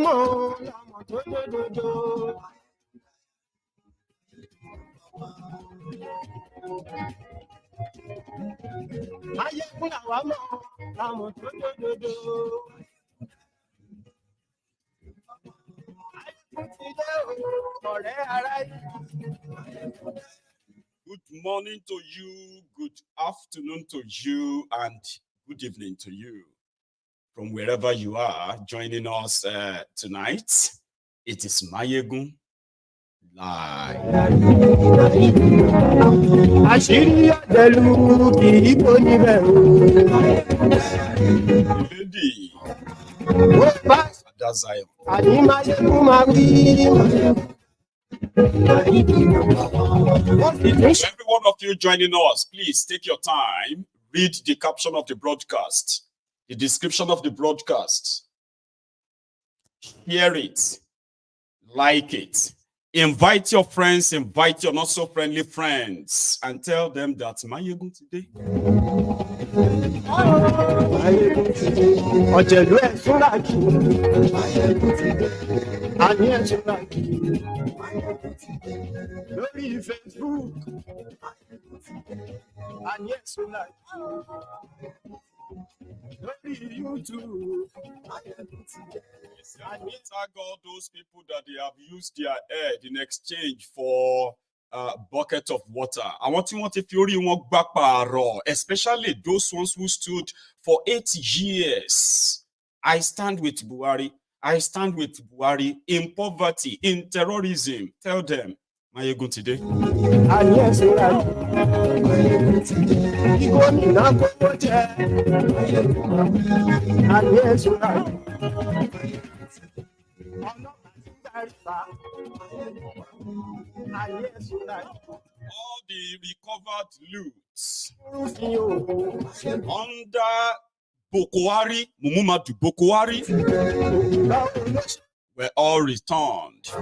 Good morning to you, good afternoon to you, and good evening to you. From wherever you are joining us tonight, it is Mayegun Live. Lady, that's Zion. Every one of you joining us, please take your time, read the caption of the broadcast, the description of the broadcast, share it, like it, invite your friends, invite your not so friendly friends, and tell them that Mayegun today. Tag all those people that they have used their head in exchange for a bucket of water. I want if you really want back, especially those ones who stood for 8 years. I stand with Buhari. I stand with Buhari in poverty, in terrorism. Tell them, Mayegun today. All the recovered loots under Buhari, Mumumadu Buhari, were all returned to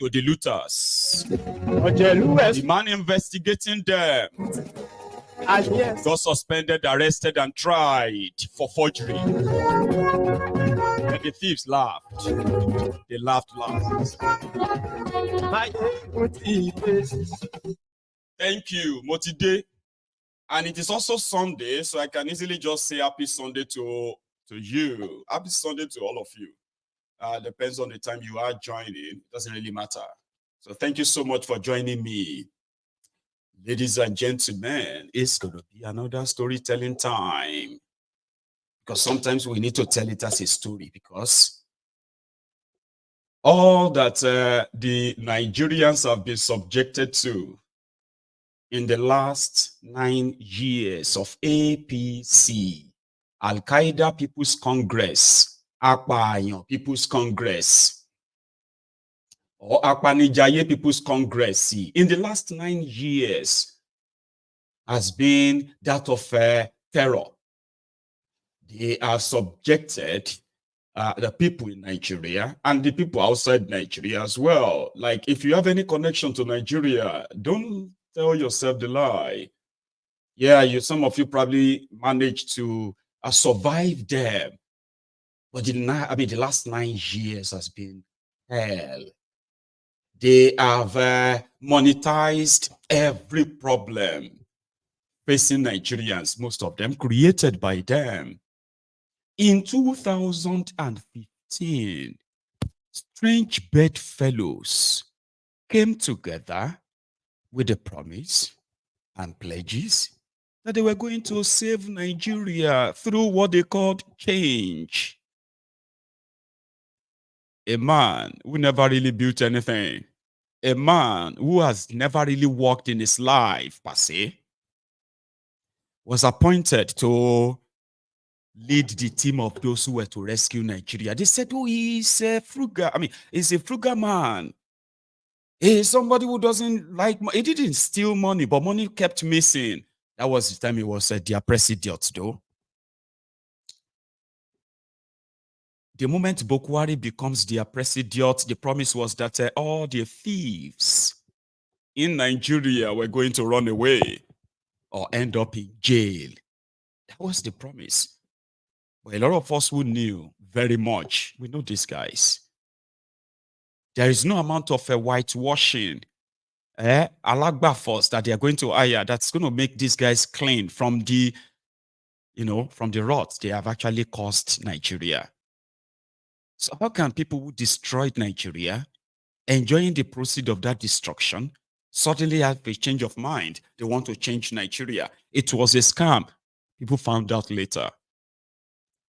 the looters. The man investigating them got suspended, arrested, and tried for forgery. And the thieves laughed. They laughed loud. Thank you, Motide. And it is also Sunday, so I can easily just say happy Sunday to you. Happy Sunday to all of you. Depends on the time you are joining. It doesn't really matter. So thank you so much for joining me. Ladies and gentlemen, it's going to be another storytelling time. Because sometimes we need to tell it as a story, because all that the Nigerians have been subjected to in the last 9 years of APC, Al-Qaeda People's Congress, Akpayan People's Congress, or Akpanijaye People's Congress, in the last 9 years has been that of terror. They are subjected the people in Nigeria and the people outside Nigeria as well. Like, if you have any connection to Nigeria, don't tell yourself the lie. Yeah, some of you probably managed to survive them, but the last 9 years has been hell. They have monetized every problem facing Nigerians, most of them created by them. In 2015, strange bedfellows came together with the promise and pledges that they were going to save Nigeria through what they called change. A man who never really built anything, a man who has never really worked in his life, per se, was appointed to lead the team of those who were to rescue Nigeria. They said, oh, he's a frugal man. He's somebody who doesn't like money. He didn't steal money, but money kept missing. That was the time he was their president, though. The moment Buhari becomes their president, the promise was that all the thieves in Nigeria were going to run away or end up in jail. That was the promise. But a lot of us who knew very much. We know these guys. There is no amount of whitewashing, alagba force that they are going to hire that's going to make these guys clean from the, from the rot they have actually caused Nigeria. So how can people who destroyed Nigeria, enjoying the proceed of that destruction, suddenly have a change of mind? They want to change Nigeria. It was a scam. People found out later.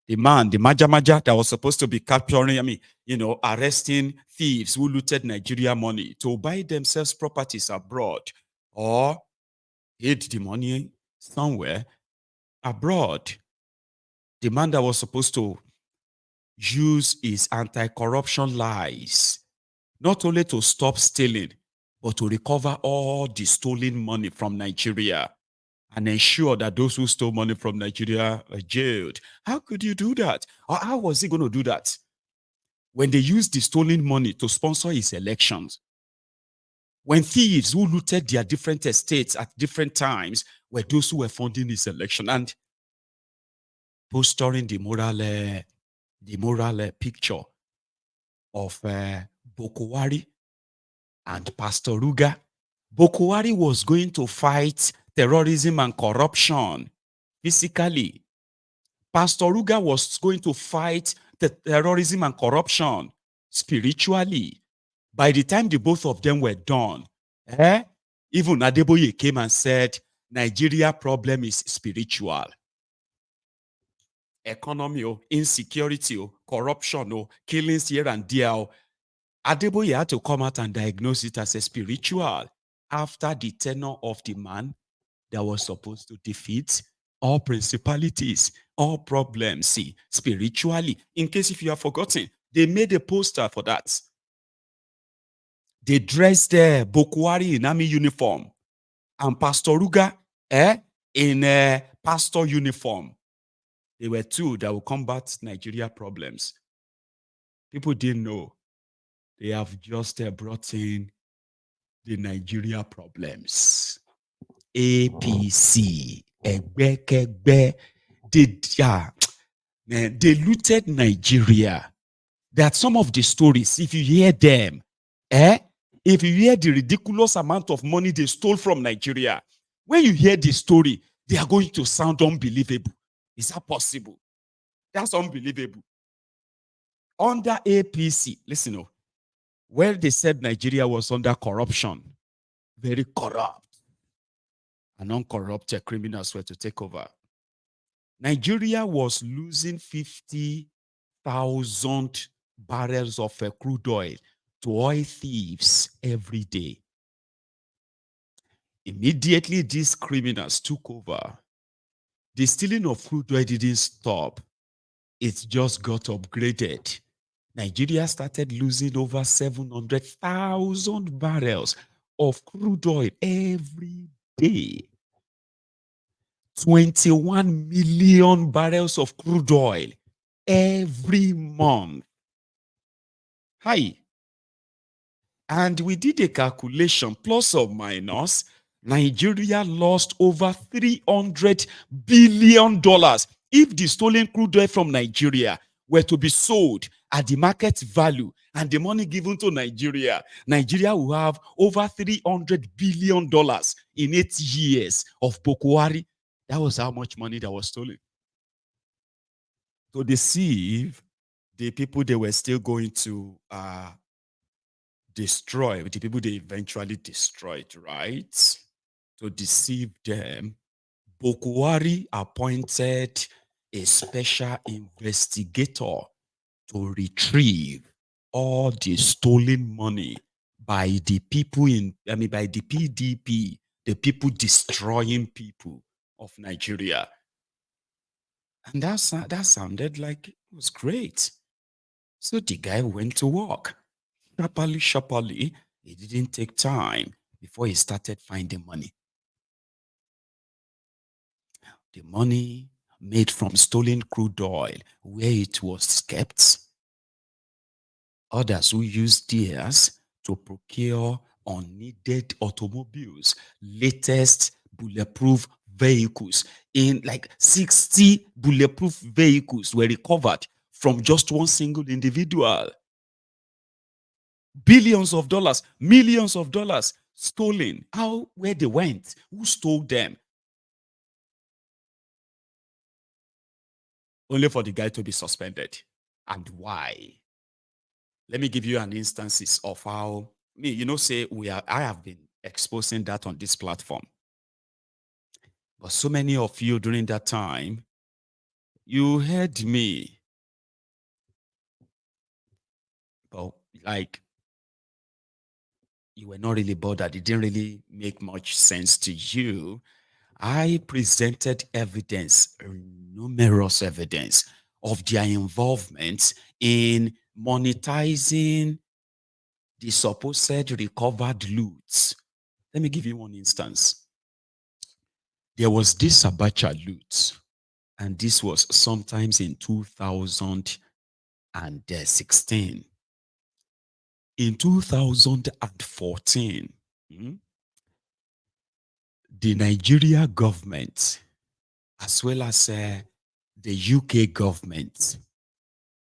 The man, the Maja that was supposed to be capturing, arresting thieves who looted Nigeria money to buy themselves properties abroad or hid the money somewhere abroad. The man that was supposed to use his anti-corruption lies, not only to stop stealing, but to recover all the stolen money from Nigeria and ensure that those who stole money from Nigeria are jailed. How could you do that? Or how was he going to do that? When they used the stolen money to sponsor his elections, when thieves who looted their different estates at different times were those who were funding his election and posturing the moral picture of Buhari and Pastor Ruga. Buhari was going to fight terrorism and corruption physically. Pastor Ruga was going to fight the terrorism and corruption spiritually. By the time the both of them were done, even Adeboye came and said, Nigeria problem is spiritual. Economy, insecurity, corruption, killings here and there. Adeboye had to come out and diagnose it as a spiritual after the tenure of the man that was supposed to defeat all principalities, all problems, spiritually. In case if you have forgotten, they made a poster for that. They dressed Buhari in army uniform and Pastor Ruga in pastor uniform. They were two that will combat Nigeria problems. People didn't know. They have just brought in the Nigeria problems. APC, Egbekegbe, they looted Nigeria. That some of the stories, if you hear them, if you hear the ridiculous amount of money they stole from Nigeria, when you hear the story, they are going to sound unbelievable. Is that possible? That's unbelievable. Under APC, listen, where they said Nigeria was under corruption, very corrupt, and uncorrupted criminals were to take over. Nigeria was losing 50,000 barrels of crude oil to oil thieves every day. Immediately, these criminals took over. The stealing of crude oil didn't stop. It just got upgraded. Nigeria started losing over 700,000 barrels of crude oil every day. 21 million barrels of crude oil every month. Hi. And we did a calculation, plus or minus, Nigeria lost over $300 billion if the stolen crude oil from Nigeria were to be sold at the market value and the money given to Nigeria. Nigeria will have over $300 billion in 8 years of Buhari. That was how much money that was stolen. To deceive the people they were still going to destroy, the people they eventually destroyed, right? To deceive them, Buhari appointed a special investigator to retrieve all the stolen money by the people by the PDP, the people destroying people of Nigeria. And that sounded like it was great. So the guy went to work. Sharply, it didn't take time before he started finding money. The money made from stolen crude oil, where it was kept. Others who used theirs to procure unneeded automobiles, latest bulletproof vehicles. In like 60 bulletproof vehicles were recovered from just one single individual. Billions of dollars, millions of dollars stolen. How, where they went? Who stole them? Only for the guy to be suspended. And why? Let me give you an instances of how say I have been exposing that on this platform. But so many of you during that time, you heard me. But like you were not really bothered. It didn't really make much sense to you. I presented evidence, numerous evidence of their involvement in monetizing the supposed recovered loot. Let me give you one instance. There was this Abacha loot, and this was sometimes in 2016. In 2014, the Nigeria government, as well as the UK government,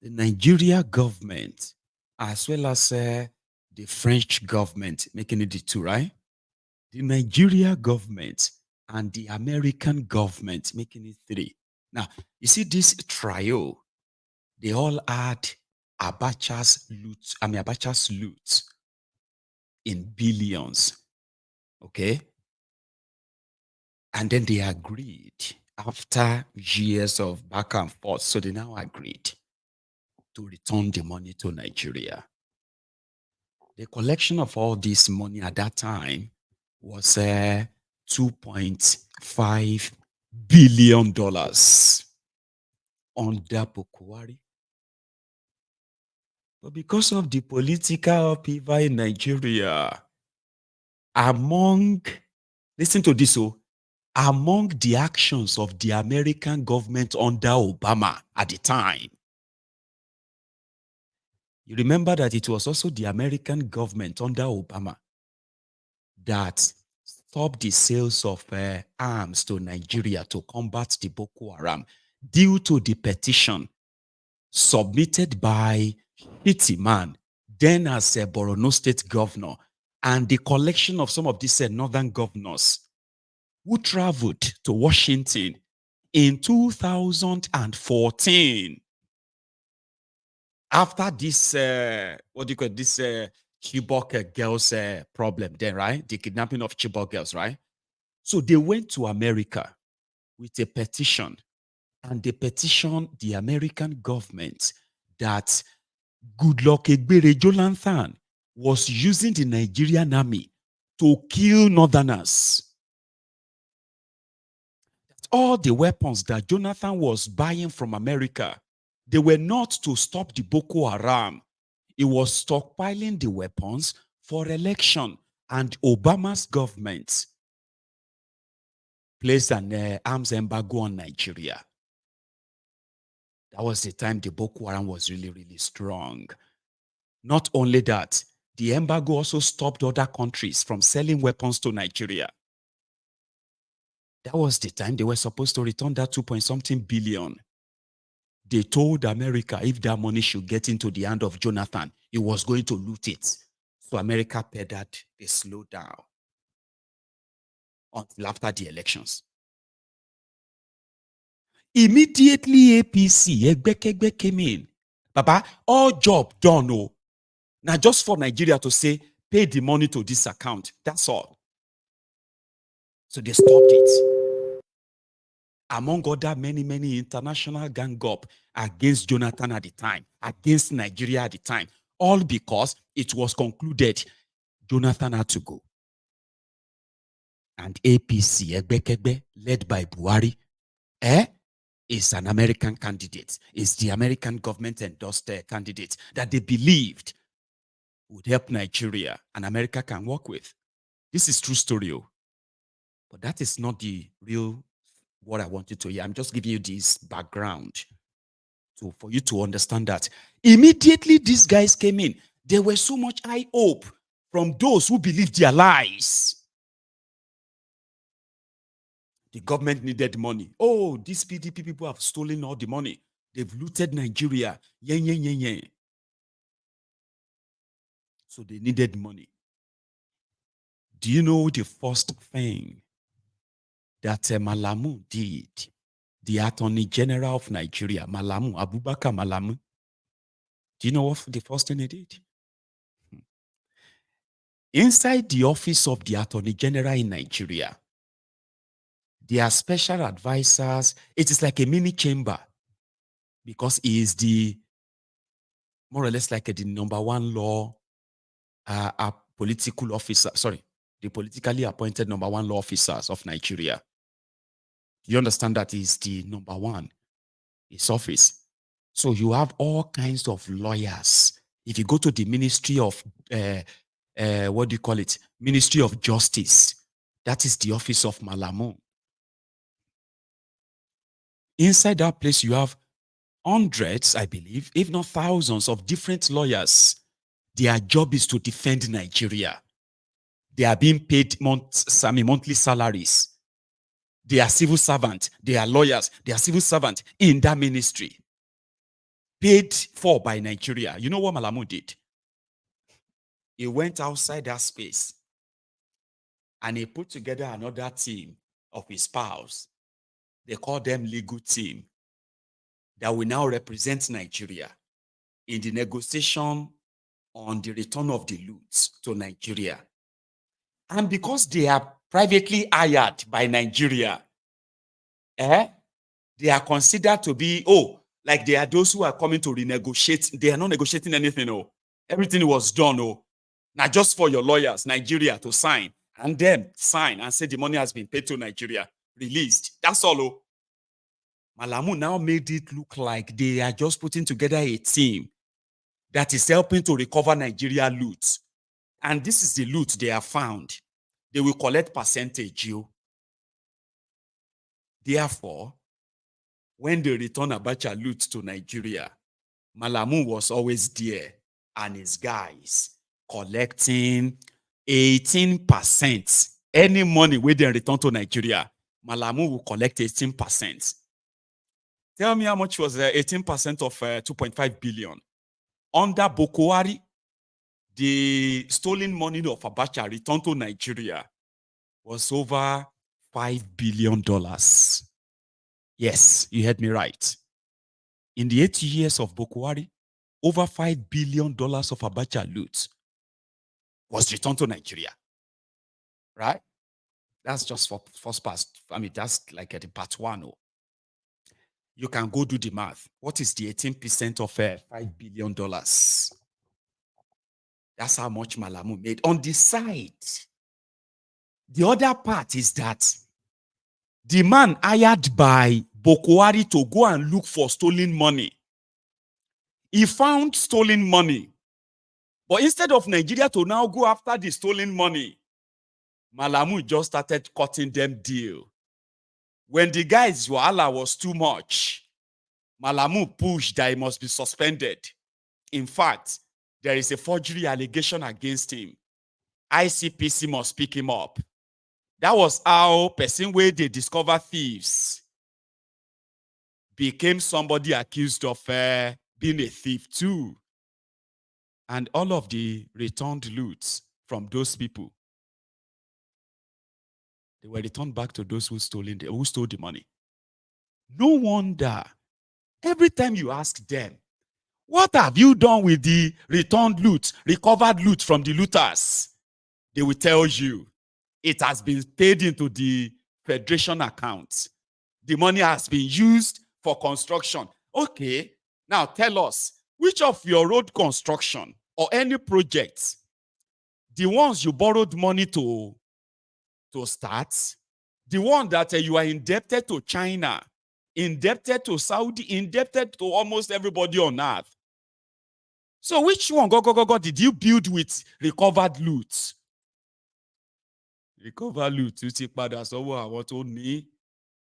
the Nigeria government, as well as the French government, making it the two, right? The Nigeria government and the American government, making it three. Now, you see this trio, they all had Abacha's loot in billions, okay? And then they agreed after years of back and forth. So they now agreed to return the money to Nigeria. The collection of all this money at that time was $2.5 billion under Buhari. But because of the political upheaval in Nigeria, listen to this, among the actions of the American government under Obama at the time, you remember that it was also the American government under Obama that stopped the sales of arms to Nigeria to combat the Boko Haram due to the petition submitted by Hitman, then as a Borno State governor, and the collection of some of these northern governors who traveled to Washington in 2014 after this, Chibok girls problem then, right? The kidnapping of Chibok girls, right? So they went to America with a petition, and they petitioned the American government that Goodluck Egbere Jonathan was using the Nigerian army to kill northerners. All the weapons that Jonathan was buying from America, they were not to stop the Boko Haram. He was stockpiling the weapons for election, and Obama's government placed an arms embargo on Nigeria. That was the time the Boko Haram was really, really strong. Not only that, the embargo also stopped other countries from selling weapons to Nigeria. That was the time they were supposed to return that 2-point-something billion. They told America if that money should get into the hand of Jonathan, he was going to loot it. So America peddled a slowdown until after the elections. Immediately APC, Egbekegbe came in. Baba, all job done. Oh. Now just for Nigeria to say, pay the money to this account. That's all. So they stopped it. Among other many international gang up against Jonathan at the time, against Nigeria at the time, all because it was concluded Jonathan had to go. And APC, Egbekegbe, led by Buhari, is an American candidate. Is the American government endorsed candidate that they believed would help Nigeria and America can work with. This is true story. But that is not the real what I wanted to hear. I'm just giving you this background for you to understand that. Immediately these guys came in, there was so much high hope from those who believed their lies. The government needed money. Oh, these PDP people have stolen all the money. They've looted Nigeria. Yen, yen, yen, yen. So they needed money. Do you know the first thing that Malamu did? The Attorney General of Nigeria, Malamu, Abubakar Malamu. Do you know what the first thing he did? Inside the office of the Attorney General in Nigeria, there are special advisors. It is like a mini chamber because he is the more or less like the number one law political officer. Sorry, the politically appointed number one law officers of Nigeria. You understand that is the number one, his office. So you have all kinds of lawyers. If you go to the Ministry of what do you call it? Ministry of Justice. That is the office of Malamu. Inside that place, you have hundreds, I believe, if not thousands of different lawyers. Their job is to defend Nigeria. They are being paid monthly salaries. They are civil servants. They are lawyers. They are civil servants in that ministry. Paid for by Nigeria. You know what Malamu did? He went outside that space and he put together another team of his pals. They call them legal team that will now represent Nigeria in the negotiation on the return of the loot to Nigeria. And because they are privately hired by Nigeria, they are considered to be, like they are those who are coming to renegotiate. They are not negotiating anything. Everything was done. Now just for your lawyers, Nigeria, to sign and then sign and say the money has been paid to Nigeria, released. That's all. Malamu now made it look like they are just putting together a team that is helping to recover Nigeria loot. And this is the loot they have found. They will collect percentage. Therefore, when they return Abacha loot to Nigeria, Malamu was always there and his guys collecting 18%. Any money where they return to Nigeria, Malamu will collect 18%. Tell me how much was 18% of 2.5 billion? Under Buhari, the stolen money of Abacha returned to Nigeria was over $5 billion. Yes, you heard me right. In the 8 years of Buhari, over $5 billion of Abacha loot was returned to Nigeria. Right? That's just for first part. I mean, that's like the part one. You can go do the math. What is the 18% of $5 billion? That's how much Malamu made. On the side, the other part is that the man hired by Buhari to go and look for stolen money. He found stolen money. But instead of Nigeria to now go after the stolen money, Malamu just started cutting them deal. When the guy's wahala was too much, Malamu pushed that he must be suspended. In fact, there is a forgery allegation against him. ICPC must pick him up. That was how person where they discover thieves became somebody accused of being a thief too. And all of the returned loot from those people, they were returned back to those who stole the money. No wonder every time you ask them, what have you done with the returned loot, recovered loot from the looters? They will tell you it has been paid into the federation account. The money has been used for construction. Okay, now tell us, which of your road construction or any projects, the ones you borrowed money to start, the one that you are indebted to China, indebted to Saudi, indebted to almost everybody on earth. So which one did you build with recovered loot? Recover loot.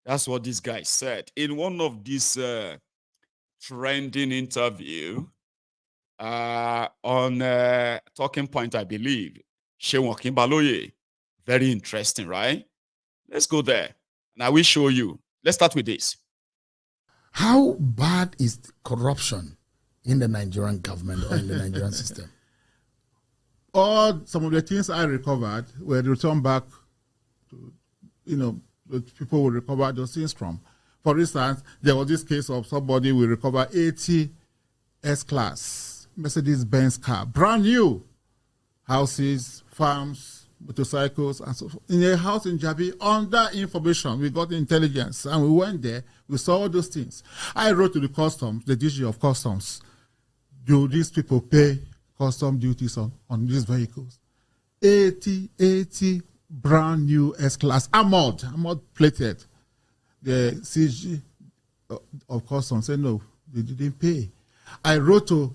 That's what this guy said in one of these trending interview on Talking Point, I believe. Shewan Kimbaloye. Very interesting, right? Let's go there. And I will show you. Let's start with this. How bad is corruption in the Nigerian government or in the Nigerian system? Some of the things I recovered were returned back to, the people will recover those things from. For instance, there was this case of somebody will recover 80 S-Class Mercedes-Benz car, brand new, houses, farms, motorcycles, and so forth. In a house in Jabi, under information, we got intelligence, and we went there, we saw all those things. I wrote to the customs, the DG of customs, do these people pay custom duties on these vehicles? 80 brand new S-Class, armored plated. The CG of customs said no, they didn't pay. I wrote to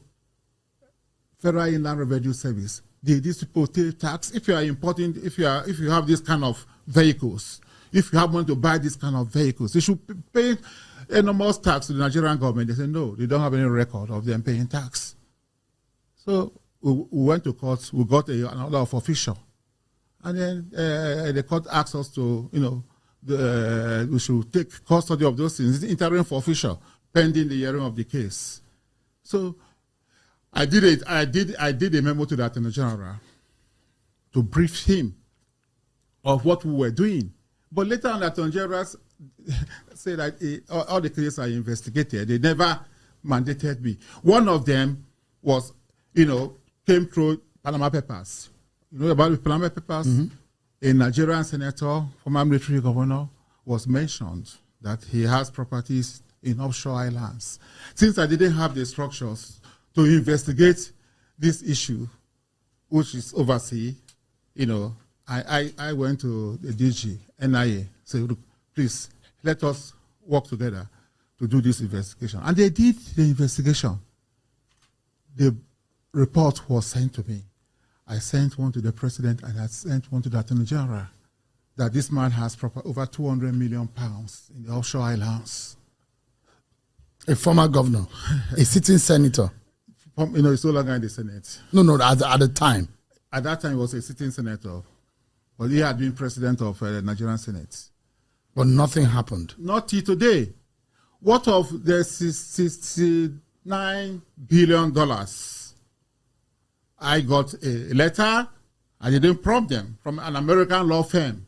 Federal Inland Revenue Service. These people pay tax. If you are importing, if you have this kind of vehicles, if you have money to buy this kind of vehicles, they should pay enormous tax to the Nigerian government. They say no, they don't have any record of them paying tax. So we went to court. We got an order of official, and then the court asked us to, we should take custody of those things, interim for official, pending the hearing of the case. So I did it. I did a memo to the Attorney General to brief him of what we were doing. But later on, the Attorney General said that all the cases are investigated. They never mandated me. One of them was, came through Panama Papers. You know about the Panama Papers? Mm-hmm. A Nigerian senator, former military governor, was mentioned that he has properties in offshore islands. Since I didn't have the structures to investigate this issue, which is overseas, I went to the DG, NIA, said, look, please, let us work together to do this investigation. And they did the investigation. The report was sent to me. I sent one to the president and I sent one to the Attorney General that this man has over 200 million pounds in the offshore islands. A former governor, a sitting senator. He's no longer in the Senate. No, at the time. At that time, he was a sitting senator. But he had been president of the Nigerian Senate. But nothing happened. Not till today. What of the $69 billion? I got a letter, I didn't prompt them, from an American law firm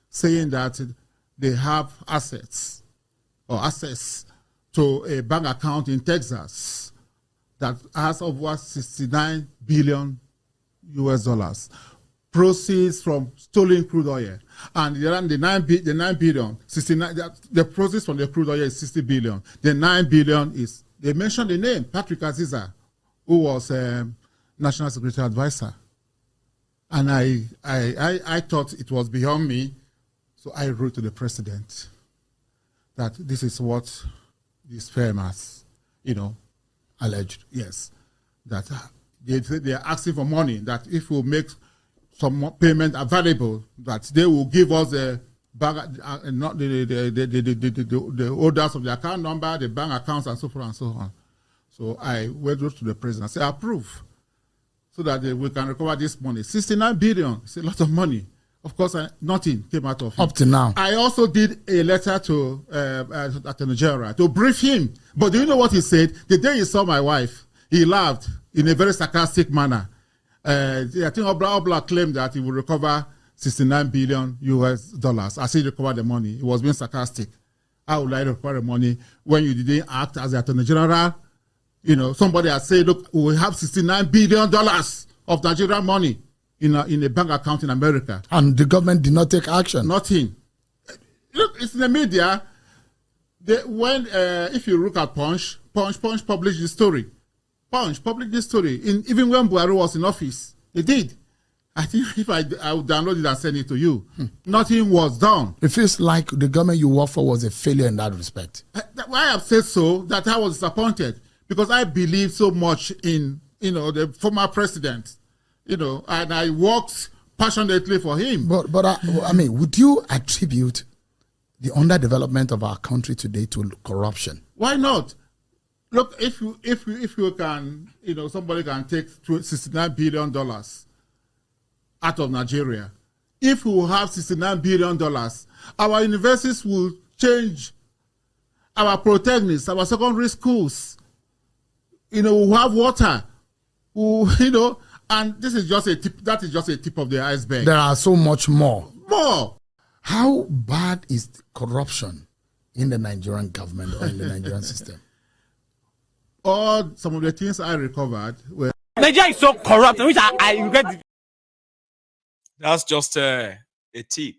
saying that they have assets or access to a bank account in Texas that has over $69 billion US, proceeds from stolen crude oil. And the 9 billion, 69, the proceeds from the crude oil is 60 billion. The 9 billion is, they mentioned the name, Patrick Aziza, who was National Security Advisor. And I thought it was beyond me, so I wrote to the president that this is what this firm has, alleged. Yes, that they are asking for money, that if we make some payment available, that they will give us the bank, not the holders of the account number, the bank accounts, and so forth and so on. So I went to the president and said, approve, so that we can recover this money. 69 billion, it's a lot of money. Of course, nothing came out of it. Up to now. I also did a letter to Attorney General to brief him. But do you know what he said? The day he saw my wife, he laughed in a very sarcastic manner. I think Obla claimed that he will recover 69 billion US, as he recovered the money. He was being sarcastic. How would I recover the money when you didn't act as the Attorney General? Somebody has said, look, we have $69 billion of Nigerian money in a bank account in America. And the government did not take action. Nothing. Look, it's in the media. If you look at Punch published the story. Punch published this story. Even when Buhari was in office, they did. I think if I would download it and send it to you, nothing was done. It feels like the government you work for was a failure in that respect. I have said so, that I was disappointed, because I believe so much in the former president, and I worked passionately for him. But would you attribute the underdevelopment of our country today to corruption? Why not? Look, if you can, somebody can take $69 billion out of Nigeria. If we have $69 billion, our universities will change. our protagonists, our secondary schools, who have water, and this is just a tip. That is just a tip of the iceberg. There are so much more. More. How bad is corruption in the Nigerian government or in the Nigerian system? Some of the things I recovered were... Nigeria is so corrupt, which I regret. That's just a tip.